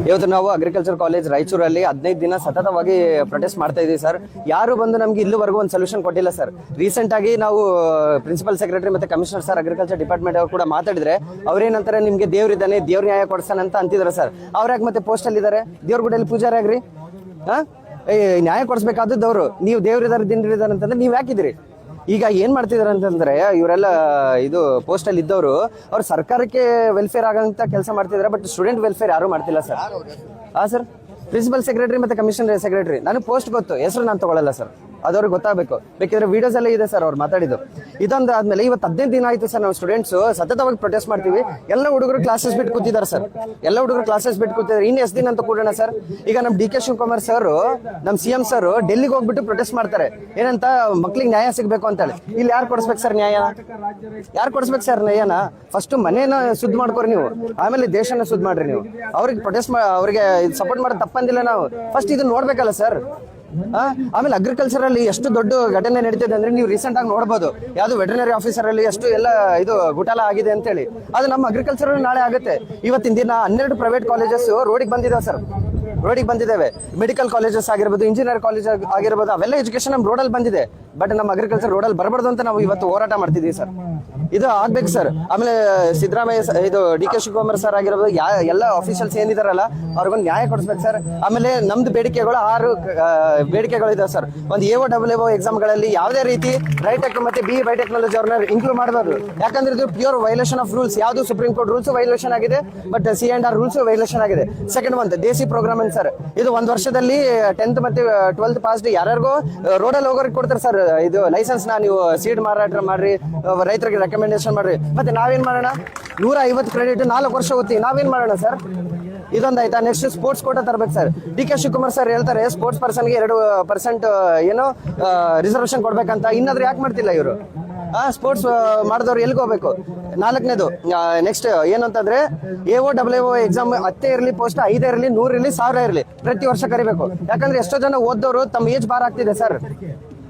ಇವತ್ತು ನಾವು agriculture college ರಾಯಚೂರಲ್ಲಿ 15 ದಿನ ಸತತವಾಗಿ ಪ್ರೊಟೆಸ್ಟ್ ಮಾಡ್ತಾ ಇದೀವಿ ಸರ್. ಯಾರು ಬಂದು ನಮ್ಗೆ ಇಲ್ಲಿವರೆಗೂ ಒಂದು ಸೊಲ್ಯೂಷನ್ ಕೊಟ್ಟಿಲ್ಲ ಸರ್. ರೀಸೆಂಟ್ ಆಗಿ ನಾವು ಪ್ರಿನ್ಸಿಪಲ್ ಸೆಕ್ರೆಟರಿ ಮತ್ತೆ ಕಮಿಷನರ್ ಸರ್ ಅಗ್ರಿಕಲ್ಚರ್ ಡಿಪಾರ್ಟ್ಮೆಂಟ್ ಅವರು ಕೂಡ ಮಾತಾಡಿದ್ರೆ ಅವ್ರೇನಂತಾರೆ, ನಿಮ್ಗೆ ದೇವ್ರಿದ್ದಾನೆ, ದೇವ್ರ ನ್ಯಾಯ ಕೊಡ್ಸಾನ ಅಂತ ಅಂತಿದ್ರು ಸರ್. ಅವ್ರಾಗ ಮತ್ತೆ ಪೋಸ್ಟ್ ಅಲ್ಲಿ ಇದಾರೆ, ದೇವ್ರ ಗುಡಿಯಲ್ಲಿ ಪೂಜಾರಿ ಆಗ್ರಿ. ನ್ಯಾಯ ಕೊಡಿಸ್ಬೇಕಾದವ್ರು ನೀವು, ದೇವ್ರಿದಾರೆ ದಿನರಿದಾರೆ ಅಂತಂದ್ರೆ ನೀವ್ ಯಾಕಿದ್ರಿ? ಈಗ ಏನ್ ಮಾಡ್ತಿದಾರೆ ಅಂತಂದ್ರೆ ಇವರೆಲ್ಲ ಇದು ಪೋಸ್ಟ್ ಅಲ್ಲಿ ಇದ್ದವರು ಅವ್ರು ಸರ್ಕಾರಕ್ಕೆ ವೆಲ್ಫೇರ್ ಆಗಂತ ಕೆಲಸ ಮಾಡ್ತಿದಾರೆ, ಬಟ್ ಸ್ಟೂಡೆಂಟ್ ವೆಲ್ಫೇರ್ ಯಾರು ಮಾಡ್ತಿಲ್ಲ ಸರ್. ಸರ್ ಪ್ರಿನ್ಸಿಪಲ್ ಸೆಕ್ರೆಟರಿ ಮತ್ತೆ ಕಮಿಷನರ್ ಸೆಕ್ರೆಟರಿ, ನನಗೆ ಪೋಸ್ಟ್ ಗೊತ್ತು, ಹೆಸರು ನಾನು ತಗೊಳ್ಳಲ್ಲ ಸರ್, ಅದವ್ರಿಗೆ ಗೊತ್ತಾಗಬೇಕು. ಬೇಕಿದ್ರೆ ವಿಡಿಯೋಸ್ ಎಲ್ಲ ಇದೆ ಸರ್ ಅವ್ರು ಮಾತಾಡಿದ್ದು. ಇದೊಂದು ಆದ್ಮೇಲೆ ಇವತ್ತು 15 ದಿನ ಆಯ್ತು ಸರ್ ನಾವು ಸ್ಟೂಡೆಂಟ್ಸ್ ಸತತವಾಗಿ ಪ್ರೊಟೆಸ್ಟ್ ಮಾಡ್ತೀವಿ. ಎಲ್ಲ ಹುಡುಗರು ಕ್ಲಾಸಸ್ ಬಿಟ್ಟು ಕೂತಿದ್ದಾರೆ ಸರ್, ಎಲ್ಲ ಹುಡುಗರು ಕ್ಲಾಸಸ್ ಬಿಟ್ಟು ಕೂತಿದ್ದಾರೆ. ಇನ್ನು ಎಷ್ಟು ದಿನ ಅಂತ ಕೂಡೋಣ ಸರ್? ಈಗ ನಮ್ಮ ಡಿ ಕೆ ಶಿವಕುಮಾರ್ ಸರ್, ನಮ್ಮ CM ಸರ್ ಡೆಲ್ಲಿಗೆ ಹೋಗ್ಬಿಟ್ಟು ಪ್ರೊಟೆಸ್ಟ್ ಮಾಡ್ತಾರೆ, ಏನಂತ ಮಕ್ಳಿಗೆ ನ್ಯಾಯ ಸಿಗ್ಬೇಕು ಅಂತ ಹೇಳಿ. ಇಲ್ಲಿ ಯಾರು ಕೊಡಿಸ್ಬೇಕು ಸರ್ ನ್ಯಾಯ? ಯಾರು ಕೊಡಿಸ್ಬೇಕು ಸರ್ ನ್ಯಾಯನ? ಫಸ್ಟ್ ಮನೇನ ಸುದ್ದಿ ಮಾಡ್ಕೋರಿ ನೀವು, ಆಮೇಲೆ ದೇಶನ ಸುದ್ದಿ ಮಾಡ್ರಿ ನೀವು. ಅವ್ರಿಗೆ ಪ್ರೊಟೆಸ್ಟ್ ಅವ್ರಿಗೆ ಸಪೋರ್ಟ್ ಮಾಡೋದು ತಪ್ಪಂದಿಲ್ಲ ನಾವು, ಫಸ್ಟ್ ಇದನ್ನ ನೋಡ್ಬೇಕಲ್ಲ ಸರ್. ಆಮೇಲೆ ಅಗ್ರಿಕಲ್ಚರ್ ಅಲ್ಲಿ ಎಷ್ಟು ದೊಡ್ಡ ಘಟನೆ ನಡೀತಿದೆ ಅಂದ್ರೆ ನೀವು ರೀಸೆಂಟ್ ಆಗಿ ನೋಡಬಹುದು. ಯಾವ್ದು ವೆಟರ್ನರಿ ಆಫೀಸರ್ ಅಲ್ಲಿ ಎಷ್ಟು ಎಲ್ಲ ಇದು ಗುಟಾಲ ಆಗಿದೆ ಅಂತ ಹೇಳಿ. ಅದು ನಮ್ಮ ಅಗ್ರಿಕಲ್ಚರ್ ನಾಳೆ ಆಗುತ್ತೆ. ಇವತ್ತಿನ ದಿನ 12 ಪ್ರೈವೇಟ್ ಕಾಲೇಜಸ್ ರೋಡಿಗೆ ಬಂದಿದ್ದಾವೆ ಸರ್, ರೋಡಿಗೆ ಬಂದಿದ್ದೇವೆ. ಮೆಡಿಕಲ್ ಕಾಲೇಜಸ್ ಆಗಿರ್ಬೋದು, ಇಂಜಿನಿಯರ್ ಕಾಲೇಜ್ ಆಗಿರ್ಬೋದು, ಅವೆಲ್ಲ ಎಜುಕೇಶನ್ ನಮ್ಮ ರೋಡಲ್ಲಿ ಬಂದಿದೆ. ಬಟ್ ನಮ್ಮ ಅಗ್ರಿಕಲ್ಚರ್ ರೋಡಲ್ಲಿ ಬರಬಾರ್ದು ಅಂತ ನಾವು ಇವತ್ತು ಹೋರಾಟ ಮಾಡ್ತಿದ್ದೀವಿ ಸರ್. ಇದು ಆಗ್ಬೇಕು ಸರ್. ಆಮೇಲೆ ಸಿದ್ದರಾಮಯ್ಯ ಇದು ಡಿ ಕೆ ಶಿವಕುಮಾರ್ ಸರ್ ಆಗಿರ್ಬೋದು, ಎಲ್ಲ ಆಫೀಷಿಯಲ್ಸ್ ಏನಿದಾರಲ್ಲ ಅವ್ರಿಗೊಂದು ನ್ಯಾಯ ಕೊಡಿಸ್ಬೇಕು ಸರ್. ಆಮೇಲೆ ನಮ್ದು ಬೇಡಿಕೆಗಳು 6 ಬೇಡಿಕೆಗಳು ಇದಾವೆ ಸರ್. ಒಂದು AO ಎಕ್ಸಾಮ್ಗಳಲ್ಲಿ ಯಾವುದೇ ರೀತಿ ರೈಟೆಕ್ ಮತ್ತೆ BE ಬಯೋಟೆಕ್ನಾಲಜಿ ಅವ್ರನ್ನ ಇನ್ಕ್ಲೂಡ್ ಮಾಡಬಾರ್ದು. ಯಾಕಂದ್ರೆ ಇದು ಪ್ಯೂರ್ ವೈಲೇಷನ್ ಆಫ್ ರೂಲ್ಸ್. ಯಾವುದು ಸುಪ್ರೀಂ ಕೋರ್ಟ್ ರೂಲ್ಸ್ ವೈಲೇಷನ್ ಆಗಿದೆ, ಬಟ್ C&R ರೂಲ್ಸ್ ವೈಲೇಷನ್ ಆಗಿದೆ. ಸೆಕೆಂಡ್ ಒಂದು ದೇಸಿ ಪ್ರೋಗ್ರಾಮ್ ಸರ್, ಇದು 1 ವರ್ಷದಲ್ಲಿ 10th ಮತ್ತೆ 12th ಪಾಸ್ ಯಾರಿಗೂ ರೋಡಲ್ಲಿ ಹೋಗೋರಿಗೆ ಕೊಡ್ತಾರೆ ಸರ್. ಇದು ಲೈಸೆನ್ಸ್ ನ ನೀವು ಸೀಡ್ ಮಾರಾಟ ಮಾಡ್ರಿ, ರೈತರಿಗೆ ರೆಕಮೆಂಡೇಶನ್ ಮಾಡ್ರಿ. ಮತ್ತೆ ನಾವೇನ್ ಮಾಡೋಣ? 150 ಕ್ರೆಡಿಟ್ 4 ವರ್ಷ ಓದ್ತೀವಿ, ನಾವೇನ್ ಮಾಡೋಣ ಸರ್? ಇದೊಂದು ಆಯ್ತಾ? ನೆಕ್ಸ್ಟ್ ಸ್ಪೋರ್ಟ್ಸ್ ಕೋಟಾ ತರಬೇಕು sir. D K Shivakumar sir ಹೇಳ್ತಾರೆ ಸ್ಪೋರ್ಟ್ಸ್ ಪರ್ಸನ್ಗೆ 2% ಏನೋ ರಿಸರ್ವೇಶನ್ ಕೊಡ್ಬೇಕಂತ. ಇನ್ನಾದ್ರೂ ಯಾಕೆ ಮಾಡ್ತಿಲ್ಲ ಇವರು? ಸ್ಪೋರ್ಟ್ಸ್ ಮಾಡಿದವ್ರು ಎಲ್ಲಿಗೆ ಹೋಗ್ಬೇಕು? 4ನೇದು ನೆಕ್ಸ್ಟ್ ಏನು ಅಂತಂದ್ರೆ AO ಎಕ್ಸಾಮ್ 10 ಇರಲಿ, ಪೋಸ್ಟ್ 5 ಇರಲಿ, 100 ಇರಲಿ, 1000 ಇರಲಿ, ಪ್ರತಿ ವರ್ಷ ಕರಿಬೇಕು. ಯಾಕಂದ್ರೆ ಎಷ್ಟೋ ಜನ ಓದೋರು ತಮ್ಮ ಏಜ್ ಬಾರ್ ಆಗ್ತಿದೆ ಸರ್.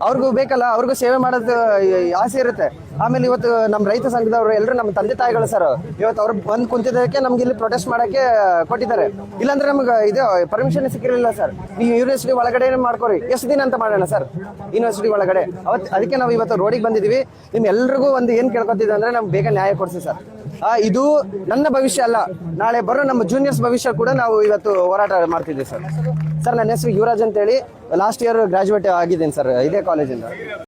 ಅವ್ರಿಗೂ ಬೇಕಲ್ಲ, ಅವ್ರಿಗೂ ಸೇವೆ ಮಾಡೋದು ಆಸೆ ಇರುತ್ತೆ. ಆಮೇಲೆ ಇವತ್ತು ನಮ್ಮ ರೈತ ಸಂಘದವರು ಎಲ್ಲರೂ ನಮ್ಮ ತಂದೆ ತಾಯಿಗಳು ಸರ್, ಇವತ್ತು ಅವ್ರು ಬಂದು ಕುಂತಿದ್ದಕ್ಕೆ ನಮ್ಗೆ ಇಲ್ಲಿ ಪ್ರೊಟೆಸ್ಟ್ ಮಾಡಕ್ಕೆ ಕೊಟ್ಟಿದ್ದಾರೆ. ಇಲ್ಲಾಂದ್ರೆ ನಮ್ಗೆ ಇದು ಪರ್ಮಿಷನ್ ಸಿಕ್ಕಿರಲಿಲ್ಲ ಸರ್. ನೀವು ಯೂನಿವರ್ಸಿಟಿ ಒಳಗಡೆ ಮಾಡ್ಕೊರಿ. ಎಷ್ಟು ದಿನ ಅಂತ ಮಾಡೋಣ ಸರ್ ಯೂನಿವರ್ಸಿಟಿ ಒಳಗಡೆ? ಅದಕ್ಕೆ ನಾವು ಇವತ್ತು ರೋಡಿಗೆ ಬಂದಿದ್ದೀವಿ. ನಿಮ್ಮೆಲ್ರಿಗೂ ಒಂದು ಏನ್ ಕೇಳ್ಕೊತಿದ್ದೆ ಅಂದ್ರೆ ನಮ್ಗೆ ಬೇಗ ನ್ಯಾಯ ಕೊಡಿಸಿ ಸರ್. ಇದು ನನ್ನ ಭವಿಷ್ಯ ಅಲ್ಲ, ನಾಳೆ ಬರೋ ನಮ್ಮ ಜೂನಿಯರ್ಸ್ ಭವಿಷ್ಯ ಕೂಡ ನಾವು ಇವತ್ತು ಹೋರಾಟ ಮಾಡ್ತಿದ್ದೀವಿ ಸರ್. ನನ್ನ ಹೆಸರು ಯುವರಾಜ್ ಅಂತೇಳಿ, ಲಾಸ್ಟ್ ಇಯರ್ ಗ್ರಾಜುಯೇಟ್ ಆಗಿದ್ದೀನಿ ಸರ್ ಇದೇ ಕಾಲೇಜಿಂದ.